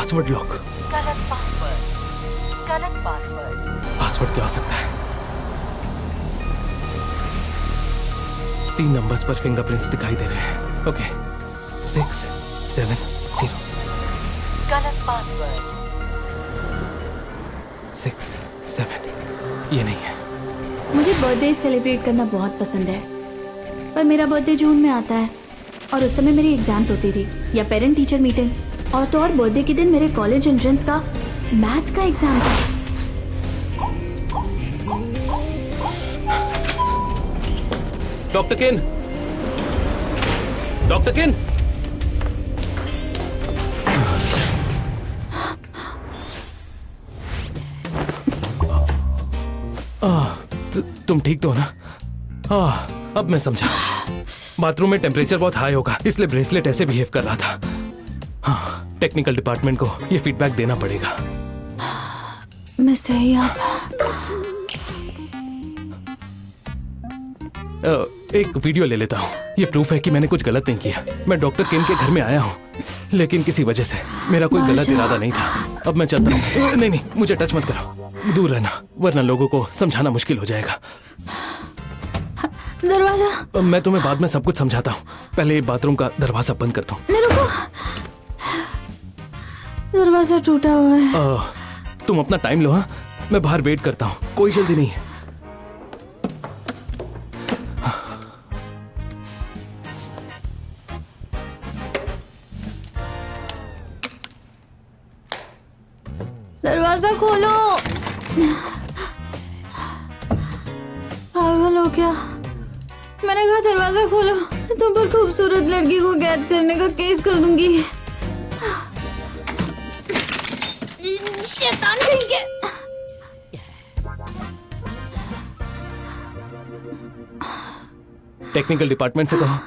Password lock. गलत password, गलत password. Password क्या हो सकता है? 3 नंबर्स पर फिंगरप्रिंट्स दिखाई दे रहे हैं। ओके, 6 7 0। गलत पासवर्ड। 6 7, ये नहीं है। मुझे बर्थडे सेलिब्रेट करना बहुत पसंद है, पर मेरा बर्थडे जून में आता है और उस समय मेरी एग्जाम्स होती थी या पेरेंट टीचर मीटिंग, और तो और बर्थडे के दिन मेरे कॉलेज एंट्रेंस का मैथ का एग्जाम था। डॉक्टर किन, डॉक्टर किन। तुम ठीक तो हो ना? अब मैं समझा। बाथरूम में टेम्परेचर बहुत हाई होगा, इसलिए ब्रेसलेट ऐसे बिहेव कर रहा था। हाँ, टेक्निकल डिपार्टमेंट को ये फीडबैक देना पड़ेगा। मिस्टर ही आप एक वीडियो ले लेता हूँ। ये प्रूफ है कि मैंने कुछ गलत नहीं किया। मैं डॉक्टर किन के घर में आया हूँ, लेकिन किसी वजह से मेरा कोई गलत इरादा नहीं था। अब मैं चलता हूँ। नहीं नहीं, मुझे टच मत करो, दूर रहना, वरना लोगों को समझाना मुश्किल हो जाएगा। दरवाजा। मैं तुम्हें बाद में सब कुछ समझाता हूँ, पहले बाथरूम का दरवाजा बंद करता हूँ। नहीं रुको, दरवाजा टूटा हुआ है। तुम अपना टाइम लो। हाँ, मैं बाहर वेट करता हूँ, कोई जल्दी नहीं है। दरवाजा खोलो। पागल हो क्या? मैंने कहा दरवाजा खोलो, तुम पर खूबसूरत लड़की को कैद करने का केस कर दूंगी। शैतान कहीं के। टेक्निकल डिपार्टमेंट से कहो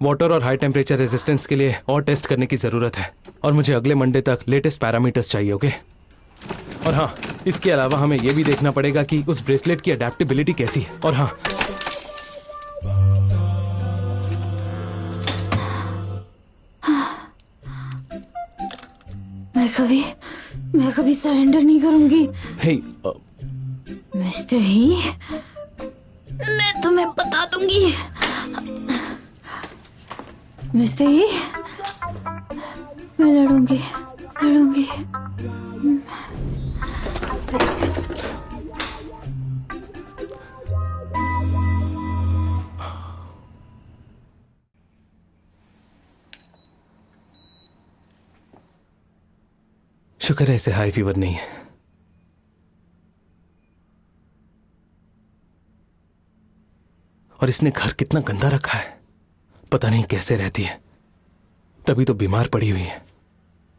वाटर और हाई टेम्परेचर रेजिस्टेंस के लिए और टेस्ट करने की जरूरत है, और मुझे अगले मंडे तक लेटेस्ट पैरामीटर्स चाहिए। ओके? और हाँ, इसके अलावा हमें यह भी देखना पड़ेगा कि उस ब्रेसलेट की अडेप्टेबिलिटी कैसी है। और हाँ, मैं कभी सरेंडर नहीं करूंगी। हे, मिस्टर ही, मैं तुम्हें बता दूंगी। मिस्टर ही, मैं लड़ूंगी। शुक्र है इसे हाई फीवर नहीं है। और इसने घर कितना गंदा रखा है, पता नहीं कैसे रहती है। तभी तो बीमार पड़ी हुई है।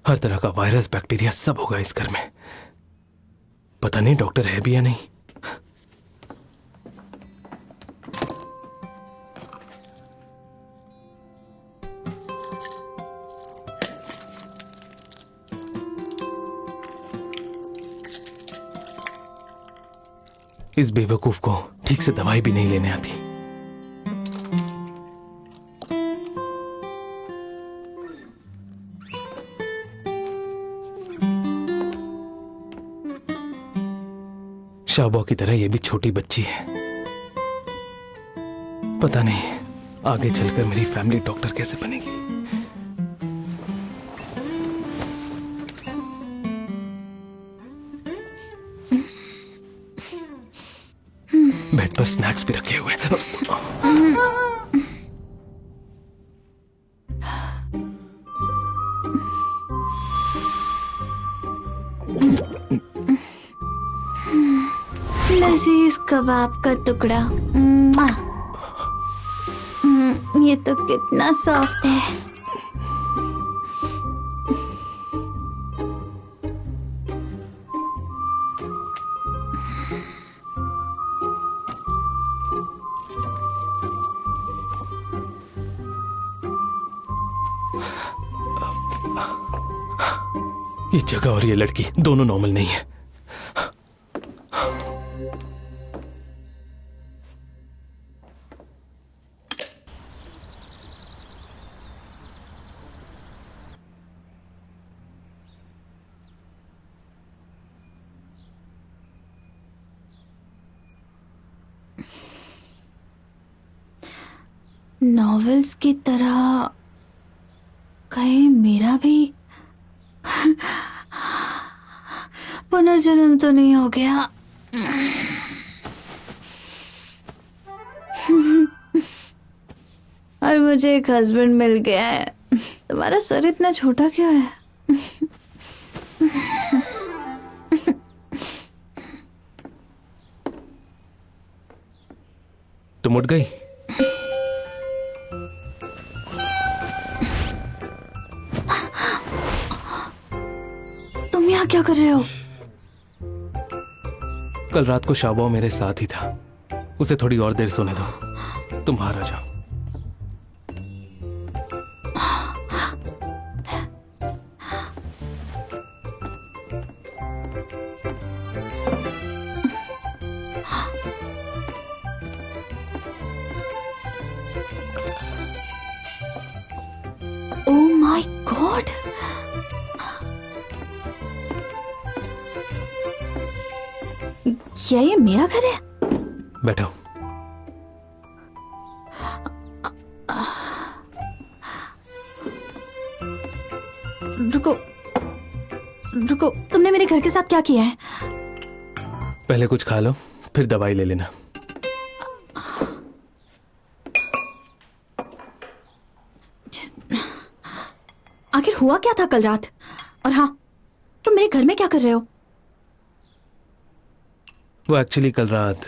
हर तरह का वायरस, बैक्टीरिया सब होगा इस घर में। पता नहीं डॉक्टर है भी या नहीं। इस बेवकूफ को ठीक से दवाई भी नहीं लेने आती। शाबा की तरह ये भी छोटी बच्ची है। पता नहीं आगे चलकर मेरी फैमिली डॉक्टर कैसे बनेगी। बेड पर स्नैक्स भी रखे हुए हैं। लजीज कबाब का टुकड़ा। ये तो कितना सॉफ्ट है। ये जगह और ये लड़की दोनों नॉर्मल नहीं है। नॉवेल्स की तरह कहीं मेरा भी पुनर्जन्म तो नहीं हो गया? और मुझे एक हस्बैंड मिल गया है। तुम्हारा सर इतना छोटा क्यों है? तुम उठ गई? तुम यहाँ क्या कर रहे हो? कल रात को शाबा मेरे साथ ही था, उसे थोड़ी और देर सोने दो। तुम बाहर आ जाओ। ओह माय गॉड, क्या ये मेरा घर है? बैठो। रुको रुको, तुमने मेरे घर के साथ क्या किया है? पहले कुछ खा लो, फिर दवाई ले लेना। आखिर हुआ क्या था कल रात? और हाँ, तुम मेरे घर में क्या कर रहे हो? वो एक्चुअली कल रात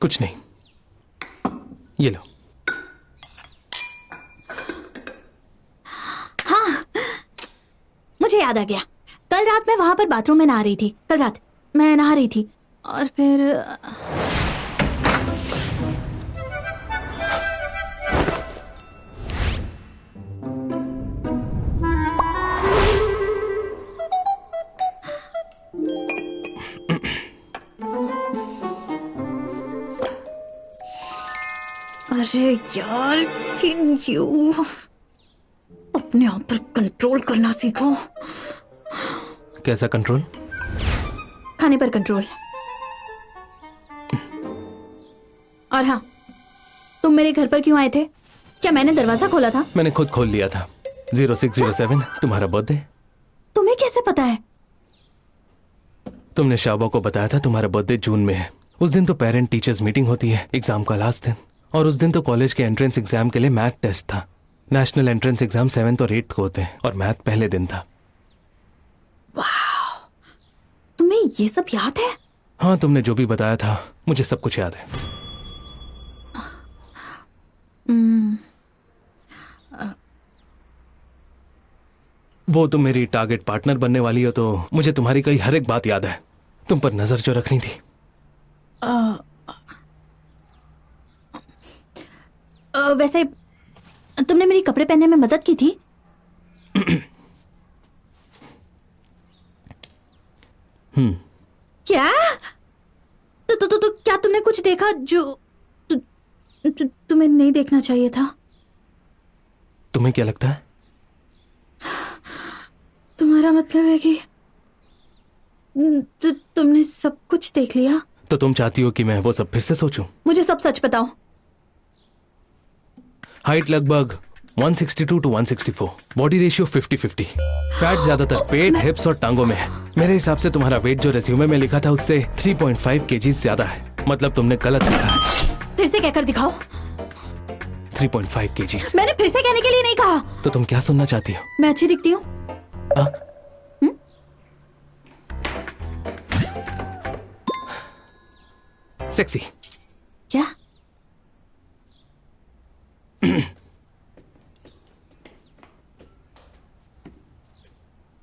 कुछ नहीं, ये लो। मुझे याद आ गया, कल रात मैं वहां पर बाथरूम में नहा रही थी। कल रात मैं नहा रही थी और फिर अरे यार, कैन यू अपने आप पर कंट्रोल करना सीखो। कैसा कंट्रोल? खाने पर कंट्रोल। और हाँ, तुम मेरे घर पर क्यों आए थे? क्या मैंने दरवाजा खोला था? मैंने खुद खोल लिया था। 0607 तुम्हारा बर्थडे। तुम्हें कैसे पता है? तुमने शाबा को बताया था तुम्हारा बर्थडे जून में है। उस दिन तो पेरेंट टीचर्स मीटिंग होती है, एग्जाम का लास्ट दिन। और उस दिन तो कॉलेज के एंट्रेंस एग्जाम के लिए मैथ टेस्ट था। नेशनल एंट्रेंस एग्जाम 7th और 8th को होते हैं और मैथ पहले दिन था। वाह, तुम्हें ये सब याद है? हाँ, तुमने जो भी बताया था मुझे सब कुछ याद है। वो तुम मेरी टारगेट पार्टनर बनने वाली हो तो मुझे तुम्हारी कई हर एक बात याद है। तुम पर नजर जो रखनी थी। वैसे तुमने मेरी कपड़े पहनने में मदद की थी? क्या? तो क्या तुमने कुछ देखा जो तुम्हें नहीं देखना चाहिए था? तुम्हें क्या लगता है? तुम्हारा मतलब है कि तुमने सब कुछ देख लिया? तो तुम चाहती हो कि मैं वो सब फिर से सोचूं? मुझे सब सच बताओ। हाइट लगभग 162 to 164, बॉडी रेशियो 50-50, फैट ज्यादातर पेट, हिप्स और टांगों में है। मेरे हिसाब से तुम्हारा वेट जो रेज्यूमे में लिखा था उससे 3.5 kg ज्यादा है। मतलब तुमने गलत लिखा है। फिर से कहकर दिखाओ। 3.5 kg। मैंने फिर से कहने के लिए नहीं कहा। तो तुम क्या सुनना चाहती हो? मैं अच्छी दिखती हूँ? सेक्सी। क्या?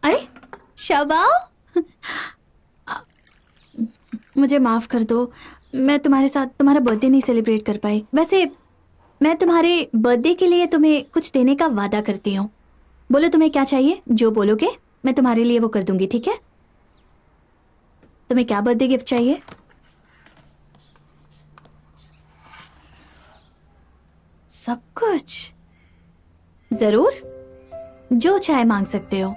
अरे शाबाश, मुझे माफ कर दो, मैं तुम्हारे साथ तुम्हारा बर्थडे नहीं सेलिब्रेट कर पाई। वैसे मैं तुम्हारे बर्थडे के लिए तुम्हें कुछ देने का वादा करती हूँ। बोलो तुम्हें क्या चाहिए, जो बोलोगे मैं तुम्हारे लिए वो कर दूंगी, ठीक है? तुम्हें क्या बर्थडे गिफ्ट चाहिए? सब कुछ? जरूर, जो चाहे मांग सकते हो।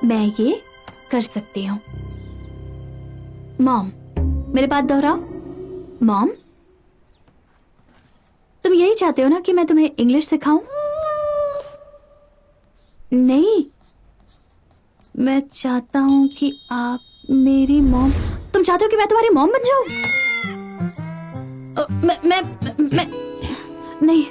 मैं ये कर सकती हूँ। मॉम, मेरे बात दोहराओ। मॉम, तुम यही चाहते हो ना कि मैं तुम्हें इंग्लिश सिखाऊं? नहीं, मैं चाहता हूं कि आप मेरी मॉम। तुम चाहते हो कि मैं तुम्हारी मॉम बन जाऊं? मैं नहीं।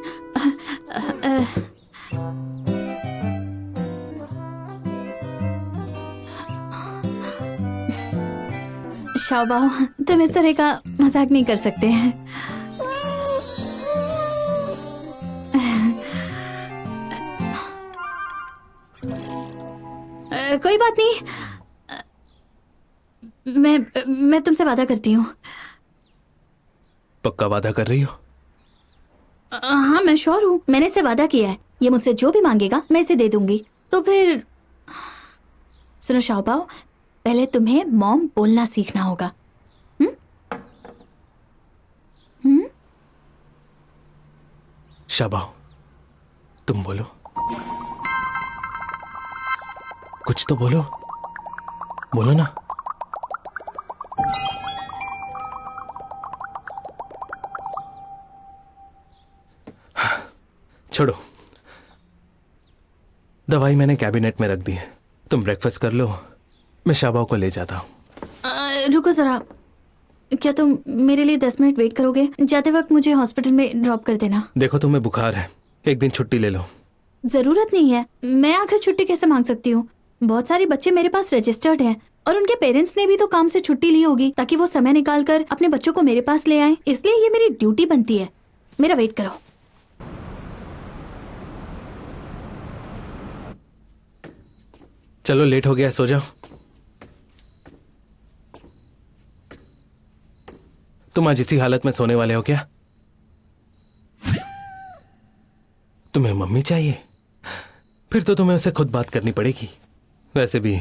शाबाओ, तुम इस तरह का मजाक नहीं कर सकते हैं। कोई बात नहीं, मैं तुमसे वादा करती हूँ। पक्का वादा कर रही हो? हाँ, मैं श्योर हूँ। मैंने इसे वादा किया है, ये मुझसे जो भी मांगेगा मैं इसे दे दूंगी। तो फिर सुनो शाओबाओ, पहले तुम्हें मॉम बोलना सीखना होगा। शाबाओ, तुम बोलो, कुछ तो बोलो, बोलो ना। छोड़ो, दवाई मैंने कैबिनेट में रख दी है, तुम ब्रेकफास्ट कर लो, मैं शाबाओ को ले जाता हूँ। रुको जरा, क्या तुम मेरे लिए 10 मिनट वेट करोगे? जाते वक्त मुझे हॉस्पिटल में ड्रॉप कर देना। देखो तुम्हें बुखार है, एक दिन छुट्टी ले लो। जरूरत नहीं है, मैं आखिर छुट्टी कैसे मांग सकती हूँ? बहुत सारे बच्चे मेरे पास रजिस्टर्ड हैं और उनके पेरेंट्स ने भी तो काम से छुट्टी ली होगी ताकि वो समय निकाल कर अपने बच्चों को मेरे पास ले आए। इसलिए ये मेरी ड्यूटी बनती है। मेरा वेट करो। चलो लेट हो गया, सो जाओ। तुम आज इसी हालत में सोने वाले हो क्या? तुम्हें मम्मी चाहिए? फिर तो तुम्हें उससे खुद बात करनी पड़ेगी। वैसे भी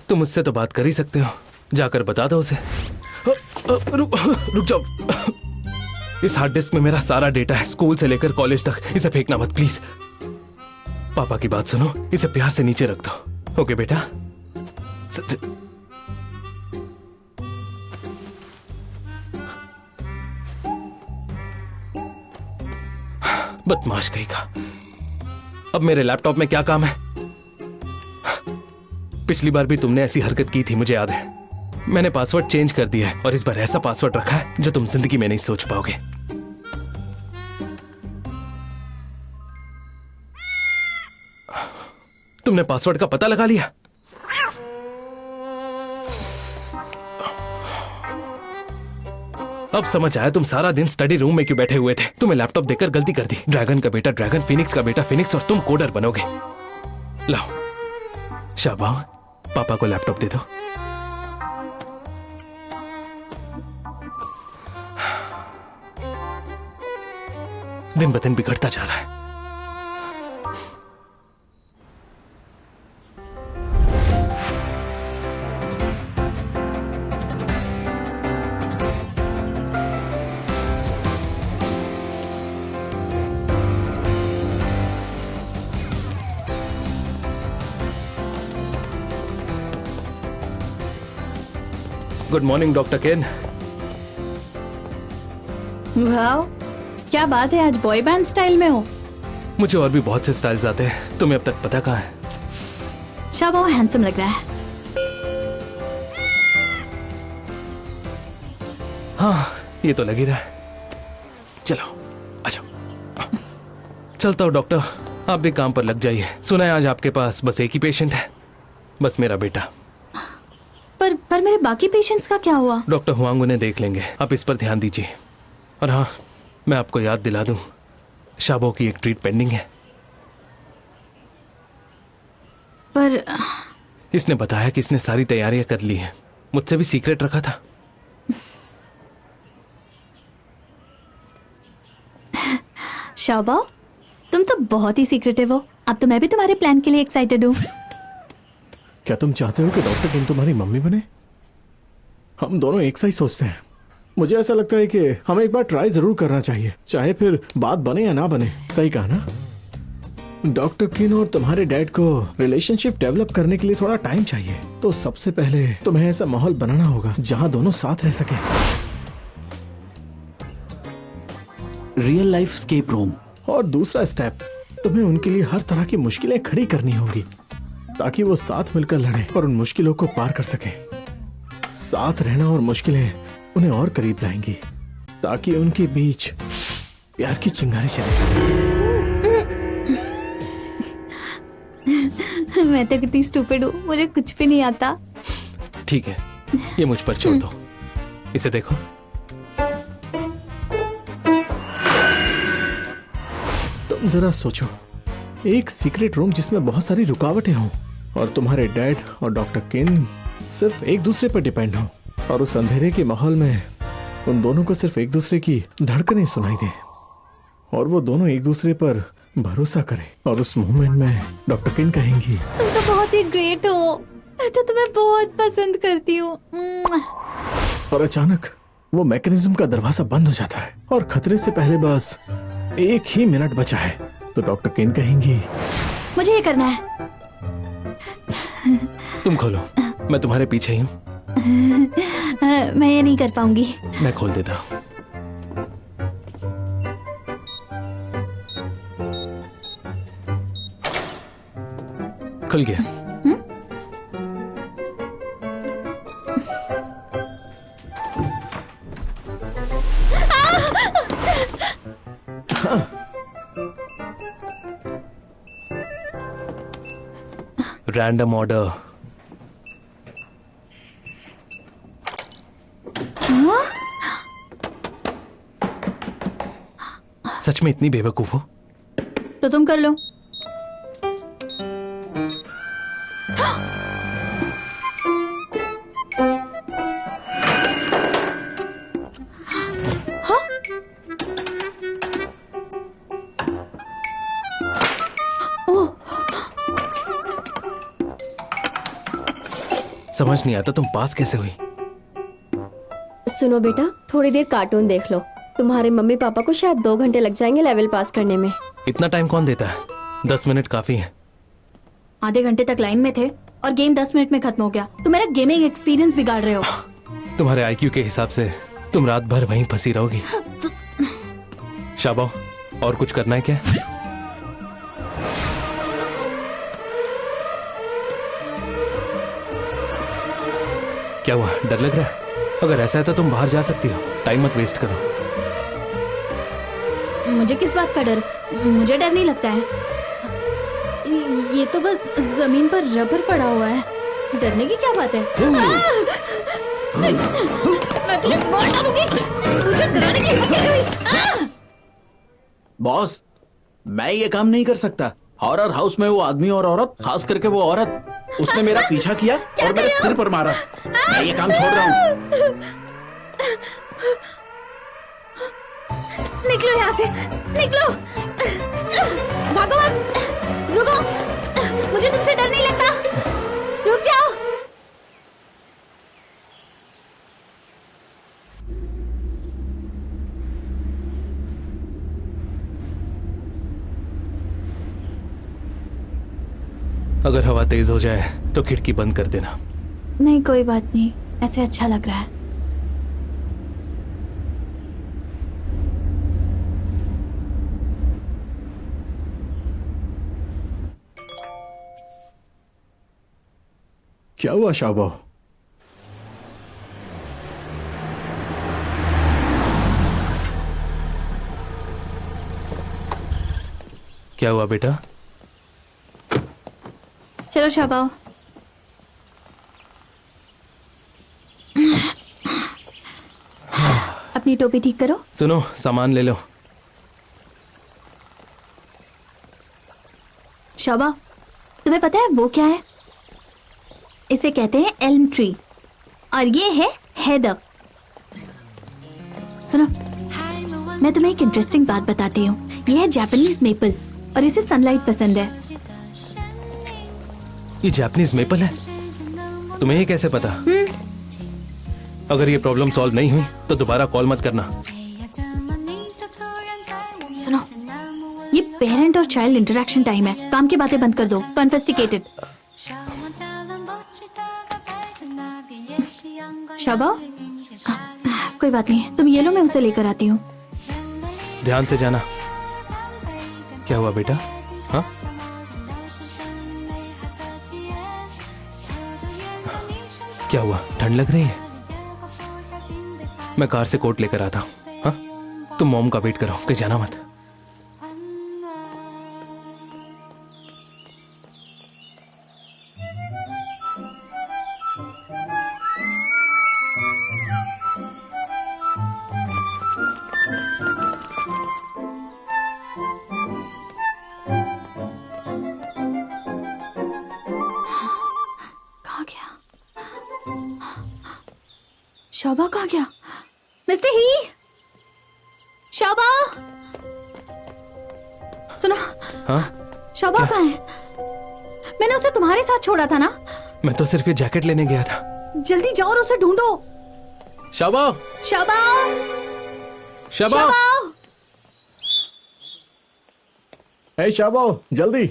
तुम उससे तो बात कर ही सकते हो, जाकर बता दो उसे। रुक जाओ, इस हार्ड डिस्क में मेरा सारा डेटा है, स्कूल से लेकर कॉलेज तक। इसे फेंकना मत प्लीज। पापा की बात सुनो, इसे प्यार से नीचे रख दो। ओके बेटा? बदमाश कहीं का। अब मेरे लैपटॉप में क्या काम है? पिछली बार भी तुमने ऐसी हरकत की थी, मुझे याद है। मैंने पासवर्ड चेंज कर दिया है और इस बार ऐसा पासवर्ड रखा है जो तुम जिंदगी में नहीं सोच पाओगे। तुमने पासवर्ड का पता लगा लिया? अब समझ आया तुम सारा दिन स्टडी रूम में क्यों बैठे हुए थे। तुम्हें लैपटॉप देकर गलती कर दी। ड्रैगन का बेटा ड्रैगन, फिनिक्स का बेटा फिनिक्स, और तुम कोडर बनोगे। लाओ शाबाश, पापा को लैपटॉप दे दो। दिन ब दिन बिगड़ता जा रहा है। गुड मॉर्निंग डॉक्टर केन। वाह, क्या बात है, आज बॉय बैंड स्टाइल में हो। मुझे और भी बहुत से स्टाइल्स आते हैं, तुम्हें अब तक पता कहाँ है? शाबाओ हैंडसम लग रहा है। हाँ, ये तो लग ही रहा है। चलो आ जाओ। चलता हूँ डॉक्टर, आप भी काम पर लग जाइए। सुना है आज आपके पास बस एक ही पेशेंट है, बस मेरा बेटा। पर पर मेरे बाकी पेशेंट्स का क्या हुआ? डॉक्टर हुआंग उन्हें देख लेंगे, आप इस पर ध्यान दीजिए। और हाँ, मैं आपको याद दिला दूं, शाबो की एक ट्रीट पेंडिंग है। पर इसने बताया कि इसने सारी तैयारियां कर ली हैं, मुझसे भी सीक्रेट रखा था। शाबा, तुम तो बहुत ही सीक्रेटिव हो। अब तो मैं भी तुम्हारे प्लान के लिए एक्साइटेड हूँ। क्या तुम चाहते हो कि डॉक्टर किन तुम्हारी मम्मी बने? हम दोनों एक सा ही सोचते हैं। मुझे ऐसा लगता है कि हमें एक बार ट्राई जरूर करना चाहिए, चाहे फिर बात बने या ना बने। सही कहा ना? डॉक्टर किन और तुम्हारे डैड को रिलेशनशिप डेवलप करने के लिए थोड़ा टाइम चाहिए, तो सबसे पहले तुम्हें ऐसा माहौल बनाना होगा जहां दोनों साथ रह सके। Real life escape room. और दूसरा स्टेप, तुम्हें उनके लिए हर तरह की मुश्किलें खड़ी करनी होगी ताकि वो साथ मिलकर लड़े और उन मुश्किलों को पार कर सके। साथ रहना और मुश्किलें उन्हें और करीब लाएंगी ताकि उनके बीच प्यार की चिंगारी चले। मैं तो कितनी स्टूपिड हूँ, मुझे कुछ भी नहीं आता। ठीक है, ये मुझ पर छोड़ दो। इसे देखो। तुम जरा सोचो, एक सीक्रेट रूम जिसमें बहुत सारी रुकावटें हों और तुम्हारे डैड और डॉक्टर किन सिर्फ एक दूसरे पर डिपेंड हो, और उस अंधेरे के माहौल में उन दोनों को सिर्फ एक दूसरे की धड़कनें सुनाई दे और वो दोनों एक दूसरे पर भरोसा करें। और उस मोमेंट में डॉक्टर किन कहेंगी, तुम तो बहुत ही ग्रेट हो, मैं तो तुम्हें बहुत पसंद करती हूँ। और अचानक वो मैकेनिज्म का दरवाजा बंद हो जाता है और खतरे से पहले बस एक ही मिनट बचा है। तो डॉक्टर किन कहेंगी, मुझे ये करना है। तुम खोलो, मैं तुम्हारे पीछे ही हूँ। मैं ये नहीं कर पाऊंगी। मैं खोल देता हूँ। खुल गया। Random order. सच में इतनी बेवकूफ हो? तो तुम कर लो। समझ नहीं आता तुम पास कैसे हुई। सुनो बेटा, थोड़ी देर कार्टून देख लो। तुम्हारे मम्मी पापा को शायद 2 घंटे लग जाएंगे लेवल पास करने में। इतना टाइम कौन देता है? 10 मिनट काफी है। आधे घंटे तक लाइन में थे और गेम 10 मिनट में खत्म हो गया। तुम मेरा गेमिंग एक्सपीरियंस बिगाड़ रहे हो। तुम्हारे आईक्यू के हिसाब से तुम रात भर वहीं फंसी रहोगी। शाबा, और कुछ करना है क्या? क्या हुआ, डर लग रहा है? अगर ऐसा है तो तुम बाहर जा सकती हो, टाइम मत वेस्ट करो। मुझे किस बात का डर? मुझे डर नहीं लगता है। ये तो बस जमीन पर रबर पड़ा हुआ है, डरने की क्या बात है? मैं तुझे मार डालूंगी। मुझे डराने की हिम्मत कैसे हुई? बॉस, मैं ये काम नहीं कर सकता। हॉरर हाउस में वो आदमी और औरत, खास करके वो औरत, उसने मेरा पीछा किया और मेरे सिर पर मारा। मैं ये काम छोड़ रहा हूँ। निकलो यहाँ से, निकलो। भागो मत, रुको। मुझे तुमसे डर नहीं लगता, रुक जाओ। अगर हवा तेज हो जाए तो खिड़की बंद कर देना। नहीं, कोई बात नहीं, ऐसे अच्छा लग रहा है। क्या हुआ शाबा? क्या हुआ बेटा? चलो शाबाओ। अपनी टोपी ठीक करो। सुनो, सामान ले लो। शोभा, तुम्हें पता है वो क्या है? इसे कहते हैं एल्म ट्री और ये है हेदर। सुनो, मैं तुम्हें एक इंटरेस्टिंग बात बताती हूँ। ये है जापानीज मेपल और इसे सनलाइट पसंद है। ये जापानीज मेपल है? तुम्हें ये कैसे पता? अगर ये प्रॉब्लम सॉल्व नहीं हुई तो दोबारा कॉल मत करना। सुनो, ये पेरेंट और चाइल्ड इंटरेक्शन टाइम है। काम की बातें बंद कर दो। कॉन्फेस्टिकेटेड। शोभा, कोई बात नहीं, तुम ये लो, मैं उसे लेकर आती हूँ। ध्यान से जाना। क्या हुआ बेटा? हाँ, क्या हुआ? ठंड लग रही है? मैं कार से कोट लेकर आता हूँ। हाँ, तुम मॉम का वेट करो, कहीं जाना मत। कहाँ गया? शोभा कहाँ गया? मिस्टर ही, शोभा, सुनो। हाँ, शोभा क्या? कहाँ है? मैंने उसे तुम्हारे साथ छोड़ा था ना? मैं तो सिर्फ ये जैकेट लेने गया था। जल्दी जाओ और उसे ढूंढो। शाबा, शोभा, शाबा, शोभा, ए शाबाओ, जल्दी।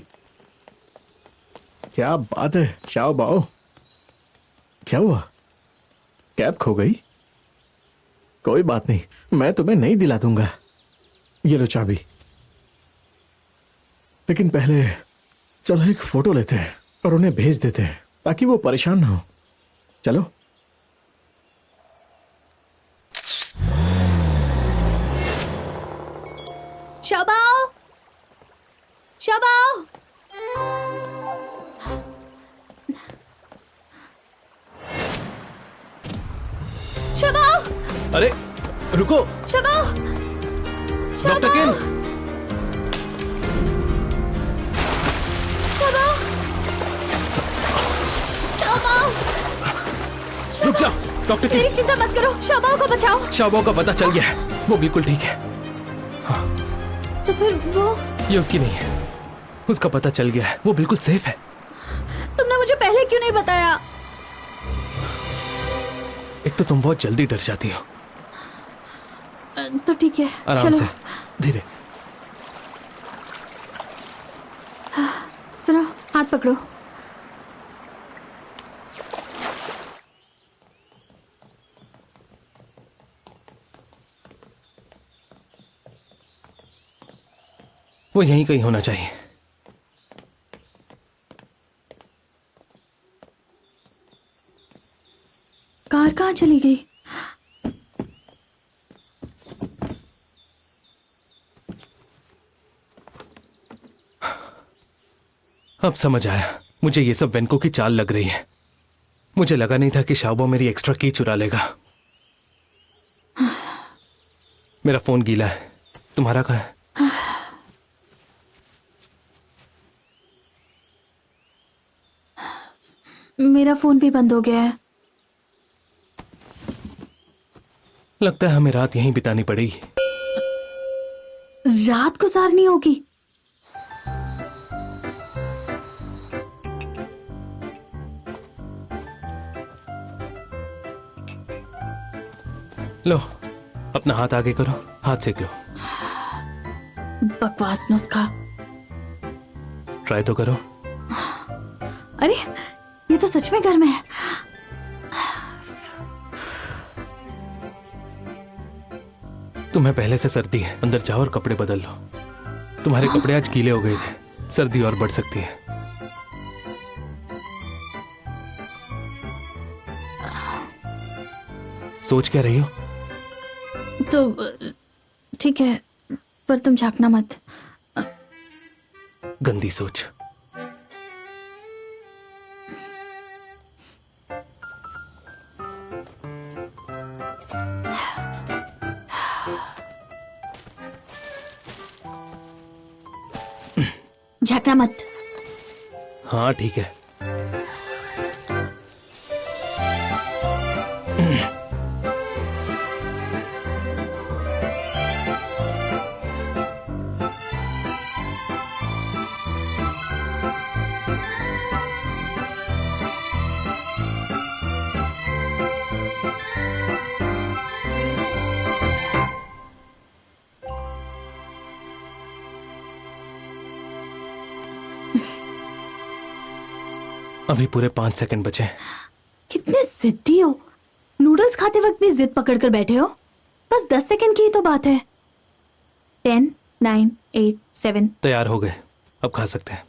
क्या बात है शाबाओ, क्या हुआ? कैब खो गई? कोई बात नहीं, मैं तुम्हें नहीं दिला दूंगा। ये लो चाबी। लेकिन पहले चलो एक फोटो लेते हैं और उन्हें भेज देते हैं ताकि वो परेशान ना हो। चलो। शोभा, शोभा, शोभा, अरे रुको। शोभा, डॉक्टर किन, शोभा, शोभा, रुक जाओ। डॉक्टर किन, मेरी चिंता मत करो, शोभा को बचाओ। शाबा का पता चल गया है, वो बिल्कुल ठीक है। तो फिर वो? ये उसकी नहीं है, उसका पता चल गया है, वो बिल्कुल सेफ है। तुमने मुझे पहले क्यों नहीं बताया? एक तो तुम बहुत जल्दी डर जाती हो। तो ठीक है, आराम चलो। से, धीरे। सुनो, हाथ पकड़ो। वो यहीं कहीं होना चाहिए। कार कहाँ चली गई? अब समझ आया, मुझे ये सब वेनको की चाल लग रही है। मुझे लगा नहीं था कि शाबो मेरी एक्स्ट्रा की चुरा लेगा। मेरा फोन गीला है, तुम्हारा कहाँ है? मेरा फोन भी बंद हो गया है। लगता है हमें रात यहीं बितानी पड़ेगी। रात गुजारनी होगी? लो, अपना हाथ आगे करो, हाथ सेक लो। बकवास नुस्खा। ट्राई तो करो। अरे, ये तो सच में गर्म है। तुम्हें पहले से सर्दी है, अंदर जाओ और कपड़े बदल लो। तुम्हारे कपड़े आज गीले हो गए थे, सर्दी और बढ़ सकती है। सोच क्या रही हो? तो ठीक है, पर तुम झांकना मत। गंदी सोच। झकना मत। हाँ ठीक है। अभी पूरे 5 सेकंड बचे हैं। कितने जिद्दी हो, नूडल्स खाते वक्त भी जिद पकड़ कर बैठे हो। बस 10 सेकंड की ही तो बात है। 10, 9, 8, 7। तैयार हो गए, अब खा सकते हैं।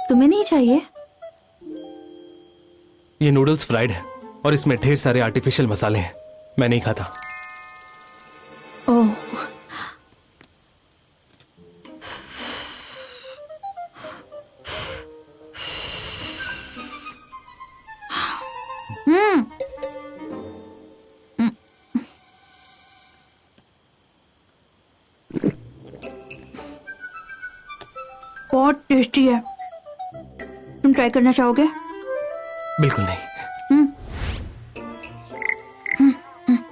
तुम्हें नहीं चाहिए? ये नूडल्स फ्राइड है और इसमें ढेर सारे आर्टिफिशियल मसाले हैं, मैं नहीं खाता। ओह, बहुत टेस्टी है। तुम ट्राई करना चाहोगे? बिल्कुल नहीं।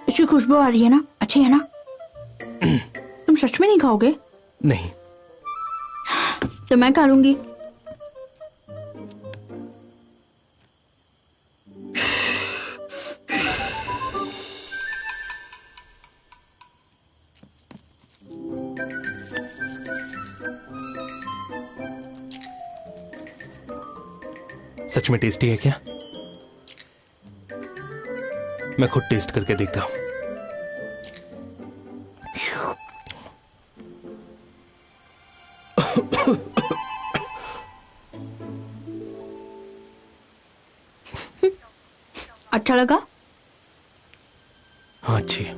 इसकी खुशबू आ रही है ना, अच्छी है ना? तुम सच में नहीं खाओगे? नहीं। तो मैं खा लूंगी। सच में टेस्टी है क्या? मैं खुद टेस्ट करके देखता हूं। अच्छा लगा? हाँ अच्छी है।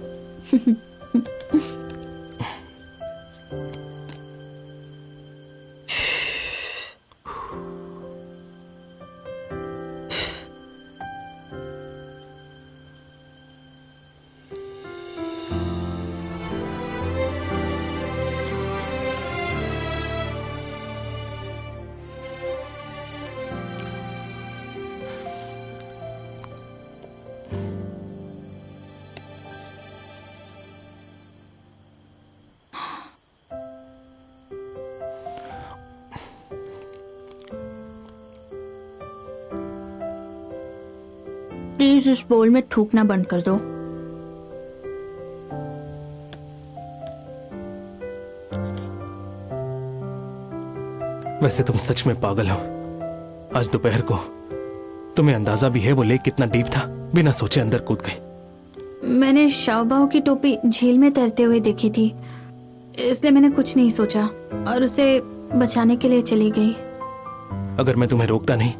प्लीज इस बोल में थूकना बंद कर दो। वैसे तुम सच में पागल हो। आज दोपहर को तुम्हें अंदाजा भी है वो लेक कितना डीप था? बिना सोचे अंदर कूद गई। मैंने शाओबाओ की टोपी झील में तैरते हुए देखी थी, इसलिए मैंने कुछ नहीं सोचा और उसे बचाने के लिए चली गई। अगर मैं तुम्हें रोकता नहीं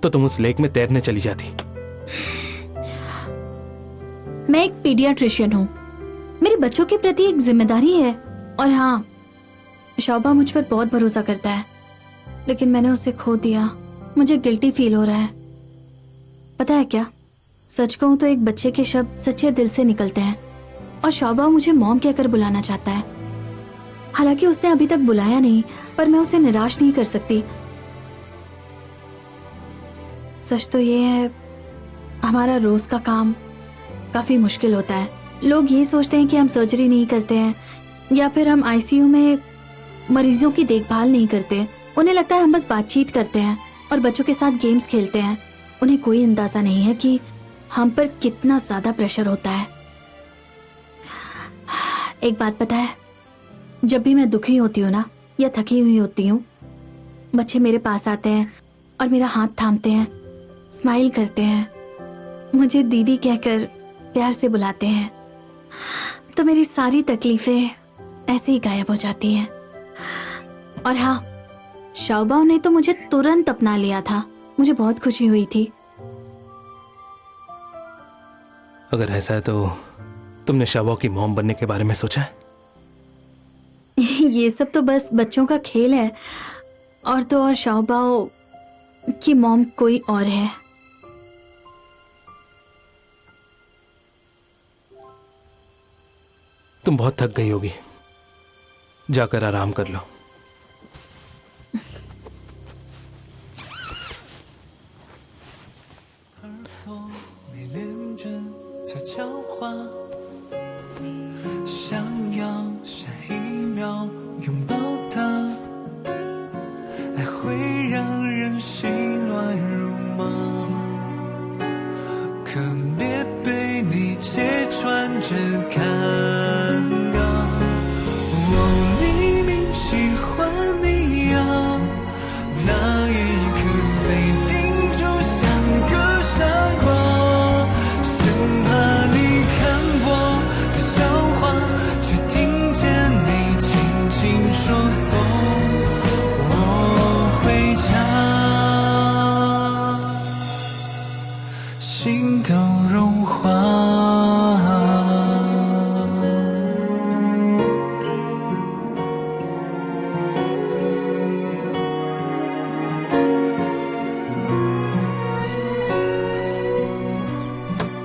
तो तुम उस लेक में तैरने चली जाती। मैं एक पीडियाट्रिशियन हूँ, मेरे बच्चों के प्रति एक जिम्मेदारी है। और हाँ, शोभा मुझ पर बहुत भरोसा करता है, लेकिन मैंने उसे खो दिया। मुझे गिल्टी फील हो रहा है। पता है क्या, सच कहूँ तो एक बच्चे के शब्द सच्चे दिल से निकलते हैं और शोभा मुझे मॉम कहकर बुलाना चाहता है। हालांकि उसने अभी तक बुलाया नहीं, पर मैं उसे निराश नहीं कर सकती। सच तो ये है, हमारा रोज का काम काफी मुश्किल होता है। लोग ये सोचते हैं कि हम सर्जरी नहीं करते हैं या फिर हम आईसीयू में मरीजों की देखभाल नहीं करते। उन्हें लगता है हम बस बातचीत करते हैं और बच्चों के साथ गेम्स खेलते हैं। उन्हें कोई अंदाजा नहीं है कि हम पर कितना ज्यादा प्रेशर होता है। एक बात पता है, जब भी मैं दुखी होती हूँ ना या थकी हुई होती हूँ, बच्चे मेरे पास आते हैं और मेरा हाथ थामते हैं, स्माइल करते हैं, मुझे दीदी कहकर प्यार से बुलाते हैं, तो मेरी सारी तकलीफें ऐसे ही गायब हो जाती हैं। और हाँ, शोभा ने तो मुझे तुरंत अपना लिया था। मुझे बहुत खुशी हुई थी। अगर ऐसा है तो तुमने शोभा की मॉम बनने के बारे में सोचा है? ये सब तो बस बच्चों का खेल है। और तो और शाओबाओ की मॉम कोई और है। तुम बहुत थक गई होगी, जाकर आराम कर लो।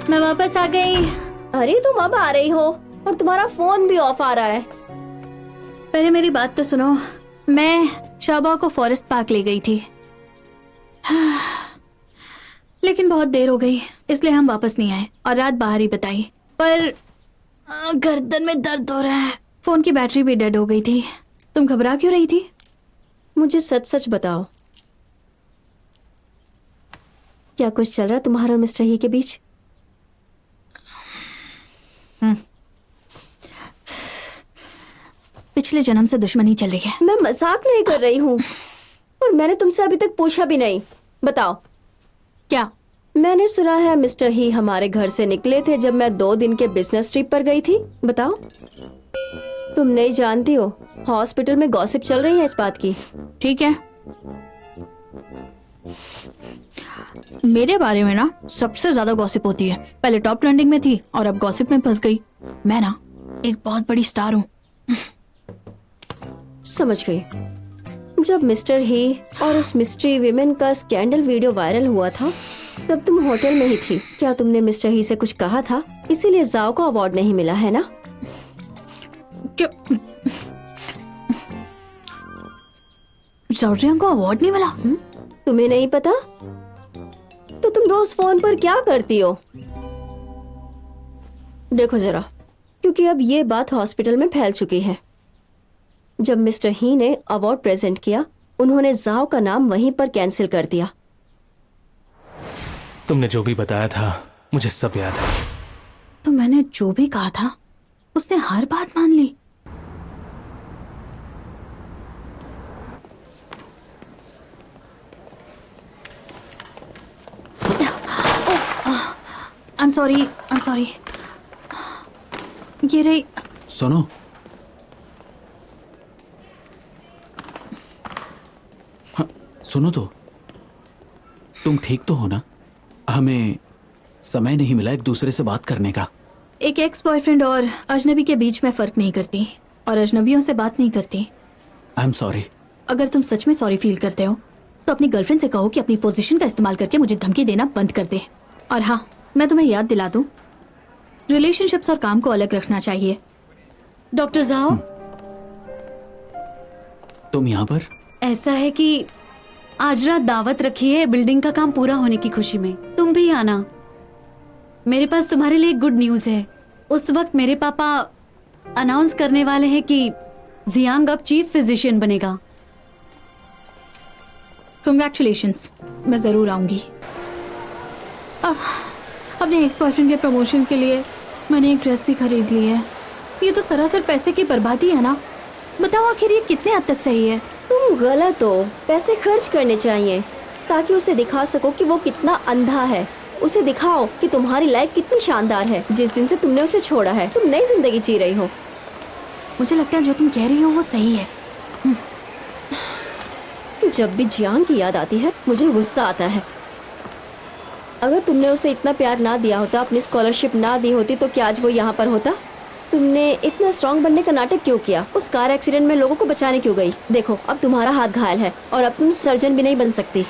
मैं वापस आ गई। अरे तुम अब आ रही हो और तुम्हारा फोन भी ऑफ आ रहा है। पहले मेरी बात तो सुनो। मैं शाओबाओ को फॉरेस्ट पार्क ले गई थी, लेकिन बहुत देर हो गई इसलिए हम वापस नहीं आए और रात बाहर ही बिताई। पर गर्दन में दर्द हो रहा है। फोन की बैटरी भी डेड हो गई थी। तुम घबरा क्यों रही थी? मुझे सच सच बताओ, क्या कुछ चल रहा है तुम्हारा और मिस्टर ही के बीच? पिछले जन्म से दुश्मनी चल रही है। मैं मजाक नहीं कर रही हूँ और मैंने तुमसे अभी तक पूछा भी नहीं। बताओ। क्या? मैंने सुना है मिस्टर ही हमारे घर से निकले थे जब मैं 2 दिन के बिजनेस ट्रिप पर गई थी। बताओ। तुम नहीं जानती हो, हॉस्पिटल में गॉसिप चल रही है इस बात की। ठीक है, मेरे बारे में ना सबसे ज्यादा गॉसिप होती है। पहले टॉप ट्रेंडिंग में थी और अब गॉसिप में फंस गई। मैं ना एक बहुत बड़ी स्टार हूँ। समझ गई। जब मिस्टर ही और उस मिस्ट्री विमेन का स्कैंडल वीडियो वायरल हुआ था तब तुम होटल में ही थी। क्या तुमने मिस्टर ही से कुछ कहा था? इसीलिए जाओ को अवार्ड नहीं मिला है ना? जॉर्जिया को अवार्ड नहीं मिला? तुम्हें नहीं पता? तो तुम रोज फोन पर क्या करती हो? देखो जरा, क्योंकि अब ये बात हॉस्पिटल में फैल चुकी है। जब मिस्टर ही ने अवार्ड प्रेजेंट किया, उन्होंने जाओ का नाम वहीं पर कैंसिल कर दिया। तुमने जो भी बताया था मुझे सब याद है। तो मैंने जो भी कहा था उसने हर बात मान ली। I am sorry. ये रही। सुनो, हाँ, सुनो तो, तुम ठीक तो हो ना? हमें समय नहीं मिला एक दूसरे से बात करने का। एक एक्स बॉयफ्रेंड और अजनबी के बीच में फर्क नहीं करती और अजनबियों से बात नहीं करती। I am sorry. अगर तुम सच में सॉरी फील करते हो तो अपनी गर्लफ्रेंड से कहो कि अपनी पोजीशन का इस्तेमाल करके मुझे धमकी देना बंद कर दे। और हाँ, मैं तुम्हें याद दिला दूं, रिलेशनशिप्स और काम को अलग रखना चाहिए। डॉक्टर जाओ, तुम यहाँ पर? ऐसा है कि आज रात दावत रखी है बिल्डिंग का काम पूरा होने की खुशी में। तुम भी आना। मेरे पास तुम्हारे लिए गुड न्यूज है। उस वक्त मेरे पापा अनाउंस करने वाले हैं कि जियांग अब चीफ फिजिशियन बनेगा। कंग्रेचुलेशंस, मैं जरूर आऊंगी। अपने एक्स बॉयफ्रेंड के प्रमोशन के लिए मैंने एक ड्रेस भी खरीद ली है। ये तो सरासर पैसे की बर्बादी है ना। बताओ आखिर ये कितने हद तक सही है? तुम गलत हो। पैसे खर्च करने चाहिए ताकि उसे दिखा सको कि वो कितना अंधा है। उसे दिखाओ कि तुम्हारी लाइफ कितनी शानदार है। जिस दिन से तुमने उसे छोड़ा है तुम नई जिंदगी जी रही हो। मुझे लगता है जो तुम कह रही हो वो सही है। जब भी जियांग की याद आती है मुझे गुस्सा आता है। अगर तुमने उसे इतना प्यार ना दिया होता, अपनी स्कॉलरशिप ना दी होती, तो क्या आज वो यहाँ पर होता? तुमने इतना स्ट्रांग बनने का नाटक क्यों किया? उस कार एक्सीडेंट में लोगों को बचाने क्यों गई? देखो अब तुम्हारा हाथ घायल है और अब तुम सर्जन भी नहीं बन सकती।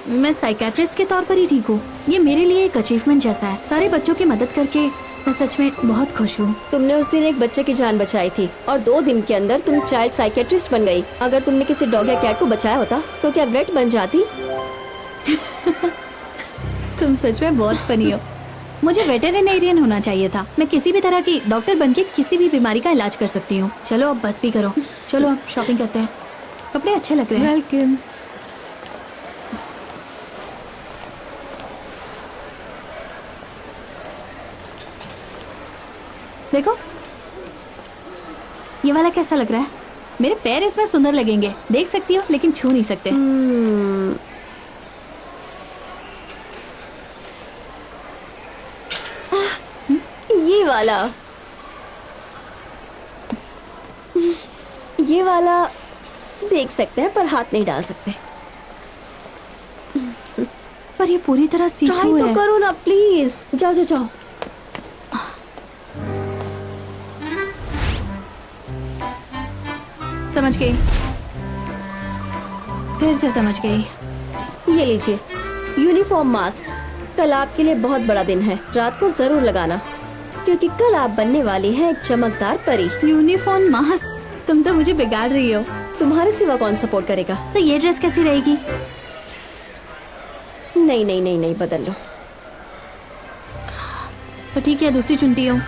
मैं साइकेट्रिस्ट के तौर पर ही ठीक हूँ। ये मेरे लिए एक अचीवमेंट जैसा है। सारे बच्चों की मदद करके मैं सच में बहुत खुश हूँ। तुमने उस दिन एक बच्चे की जान बचाई थी और 2 दिन के अंदर तुम चाइल्ड साइकेट्रिस्ट बन गई। अगर तुमने किसी डॉग या कैट को बचाया होता तो क्या वेट बन जाती? तुम सच में बहुत फनी हो। मुझे वेटेरिनेरियन होना चाहिए था। मैं किसी भी तरह की डॉक्टर बनके किसी भी बीमारी का इलाज कर सकती हूँ। चलो अब बस भी करो। चलो अब शॉपिंग करते हैं। कपड़े अच्छे लग रहे हैं। वेलकम। देखो ये वाला कैसा लग रहा है? मेरे पैर इसमें सुंदर लगेंगे। देख सकती हो लेकिन छू नहीं सकते। ये वाला देख सकते हैं पर हाथ नहीं डाल सकते। पर ये पूरी तरह सी ट्राई थ्रू तो है। करो ना प्लीज। जाओ जाओ जाओ। समझ गई, फिर से समझ गई। ये लीजिए यूनिफॉर्म मास्क्स। कल आपके लिए बहुत बड़ा दिन है। रात को जरूर लगाना क्योंकि कल आप बनने वाली हैं एक चमकदार परी। यूनिफॉर्म मास्क, तुम तो मुझे बिगाड़ रही हो। तुम्हारे सिवा कौन सपोर्ट करेगा? तो ये ड्रेस कैसी रहेगी? नहीं नहीं नहीं नहीं, बदल लो। तो ठीक है, दूसरी चुनती हूँ।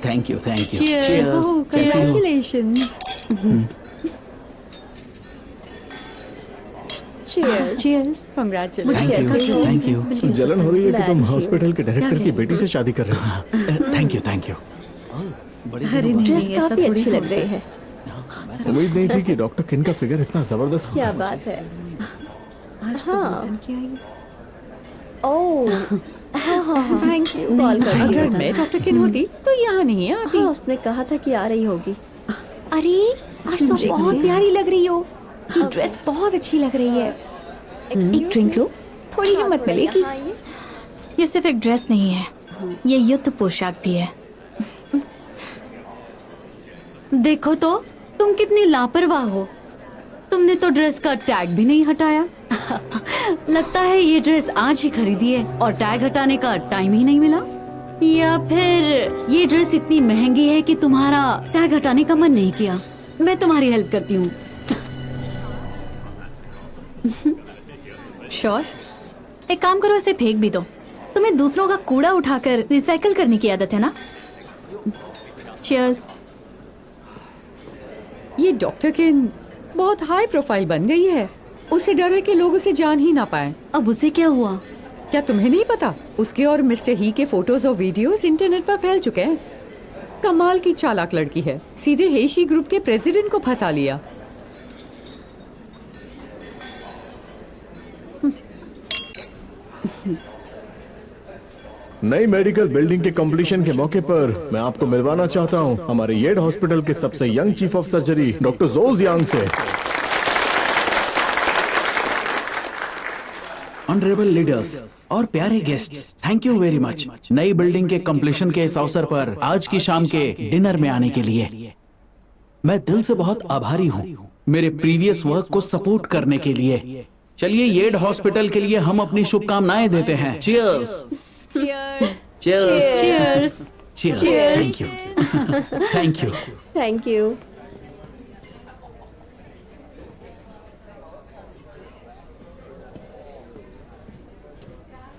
Thank you thank you. Congratulations. Cheers. Thank you. जलन हो रही है कि तुम Bad हॉस्पिटल के डायरेक्टर की बेटी से शादी कर रहे हो। Thank you thank you. Dress काफी अच्छी लग रही है। उम्मीद नहीं थी कि डॉक्टर किन का फिगर इतना जबरदस्त होगा। क्या बात है। हाँ। Oh thank you. कॉल कर अगर मैं डॉक्टर किन होती तो यहाँ नहीं आती। हाँ, उसने कहा था कि आ रही होगी। अरे आज तो बहुत प्यारी लग रही हो। ये ड्रेस बहुत अच्छी लग रही है। एक ड्रिंक लो, थोड़ी हिम्मत मिलेगी। ये सिर्फ एक ड्रेस नहीं है, ये युद्ध पोशाक भी है। देखो तो तुम कितनी लापरवाह हो। तुमने तो ड्रेस का टैग भी नहीं हटाया। लगता है ये ड्रेस आज ही खरीदी है और टैग हटाने का टाइम ही नहीं मिला, या फिर ये ड्रेस इतनी महंगी है कि तुम्हारा टैग हटाने का मन नहीं किया। मैं तुम्हारी हेल्प करती हूँ। श्योर, एक काम करो, इसे फेंक भी दो। तुम्हें दूसरों का कूड़ा उठाकर रिसाइकल करने की आदत है ना। चीयर्स। ये डॉक्टर किन बहुत हाई प्रोफाइल बन गई है। उसे डर है कि लोग उसे जान ही ना पाए। अब उसे क्या हुआ? क्या तुम्हें नहीं पता? उसके और मिस्टर ही के फोटोज और वीडियोस इंटरनेट पर फैल चुके हैं। कमाल की चालाक लड़की है, सीधे हेशी ग्रुप के प्रेसिडेंट को फंसा लिया। नई मेडिकल बिल्डिंग के कंप्लीशन के मौके पर मैं आपको मिलवाना चाहता हूं हमारे येड हॉस्पिटल के सबसे young chief of surgery doctor जोज यांग से। ऑनरेबल लीडर्स और प्यारे guests, thank you very much नई बिल्डिंग के कंप्लीशन के इस अवसर पर आज की शाम के डिनर में आने के लिए। मैं दिल से बहुत आभारी हूँ मेरे प्रीवियस वर्क को सपोर्ट करने के लिए। चलिए येड हॉस्पिटल के लिए हम अपनी शुभकामनाएं देते हैं। Cheers cheers cheers. Thank you thank you thank you.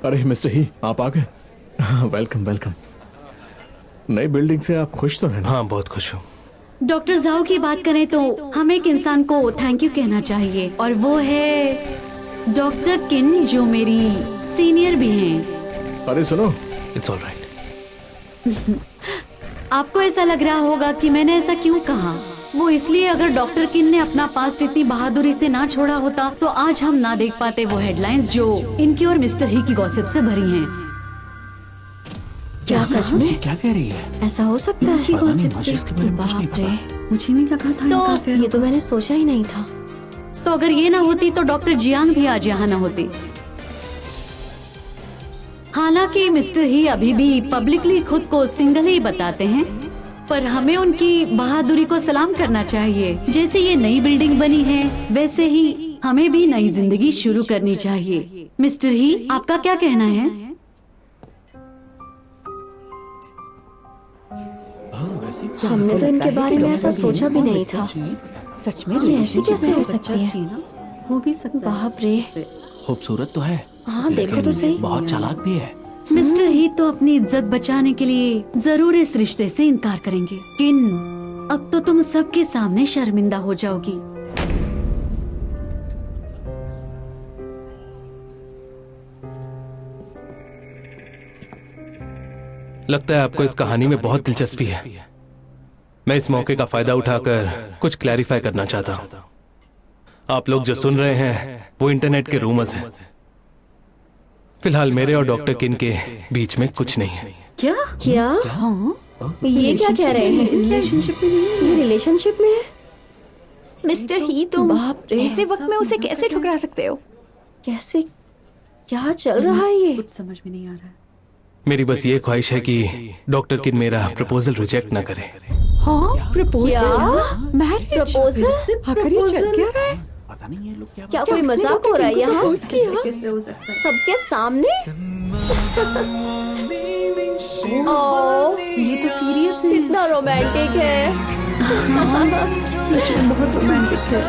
अरे मिस्टर ही, आप आ गए। Welcome welcome. नई बिल्डिंग से आप खुश तो हैं ना? हाँ, बहुत खुश हूँ। डॉक्टर जाओ की बात करें तो हम एक इंसान को थैंक यू कहना चाहिए, और वो है डॉक्टर किन, जो मेरी सीनियर भी हैं। अरे सुनो, इट्स ऑल राइट। आपको ऐसा लग रहा होगा कि मैंने ऐसा क्यों कहा, वो इसलिए अगर डॉक्टर किन ने अपना पास्ट इतनी बहादुरी से ना छोड़ा होता तो आज हम ना देख पाते वो हेडलाइंस जो इनकी और मिस्टर ही की गॉसिप से भरी हैं। क्या सच में? क्या कह रही है? ऐसा हो सकता है? पता नहीं, मुझे इसके बारे में कुछ नहीं बाप रे, पता। मुझे नहीं लगा था इनका तो ये तो मैंने सोचा ही नहीं था। तो अगर ये ना होती तो डॉक्टर जियांग भी आज यहाँ ना होती। हालांकि मिस्टर ही अभी भी पब्लिकली खुद को सिंगल ही बताते हैं, पर हमें उनकी बहादुरी को सलाम करना चाहिए। जैसे ये नई बिल्डिंग बनी है वैसे ही हमें भी नई जिंदगी शुरू करनी चाहिए। मिस्टर ही, आपका क्या कहना है? हमने तो इनके बारे में ऐसा सोचा भी नहीं था। सच में ये ऐसी कैसे हो सकती है? हो भी सकता है। बाप रे, खूबसूरत तो है, हाँ देखो लेकिन तो सही। बहुत चालाक भी है। मिस्टर ही तो अपनी इज्जत बचाने के लिए जरूर इस रिश्ते से इनकार करेंगे। किन, अब तो तुम सबके सामने शर्मिंदा हो जाओगी। लगता है आपको इस कहानी में बहुत दिलचस्पी है। मैं इस मौके का फायदा उठाकर कुछ क्लैरिफाई करना चाहता हूं। आप लोग जो सुन रहे हैं वो इंटरनेट के रूमर्स हैं। फिलहाल मेरे और डॉक्टर किन के बीच में कुछ नहीं है। क्या? क्या? हाँ, ये क्या कह रहे हैं? रिलेशनशिप में नहीं है। ये रिलेशनशिप में है? मिस्टर ही, तुम बाप रे, ऐसे वक्त में उसे कैसे ठुकरा सकते हो? कैसे? क्या चल रहा है ये? कुछ समझ में नहीं आ रहा है। मेरी बस ये ख्वाहिश है कि डॉक्टर किन मेरा प्रपोजल रिजेक्ट ना करे। हाँ, प्रपोजल, मैरिज प्रपोजल? आखिर ये चल क्या रहा है? पता नहीं ये लोग क्या क्या कोई मजाक हो रहा है यहाँ? कैसे हो सकता है? सबके सामने? ओह, ये तो सीरियस है। कितना रोमांटिक है। सच में बहुत रोमांटिक है।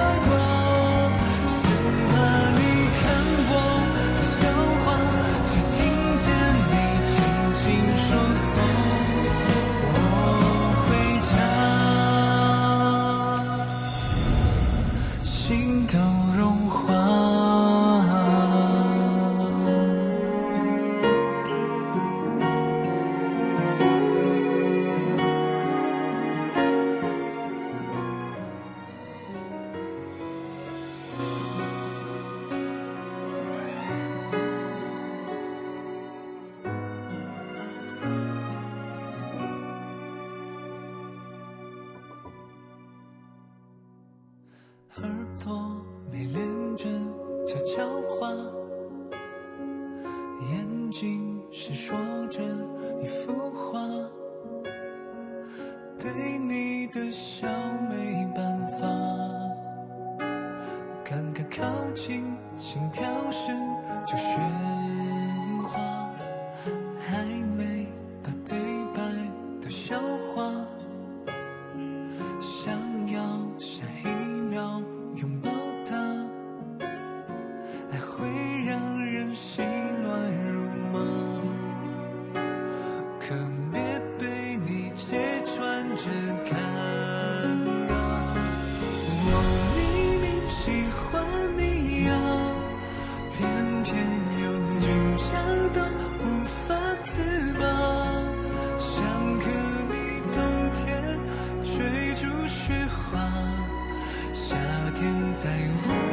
在我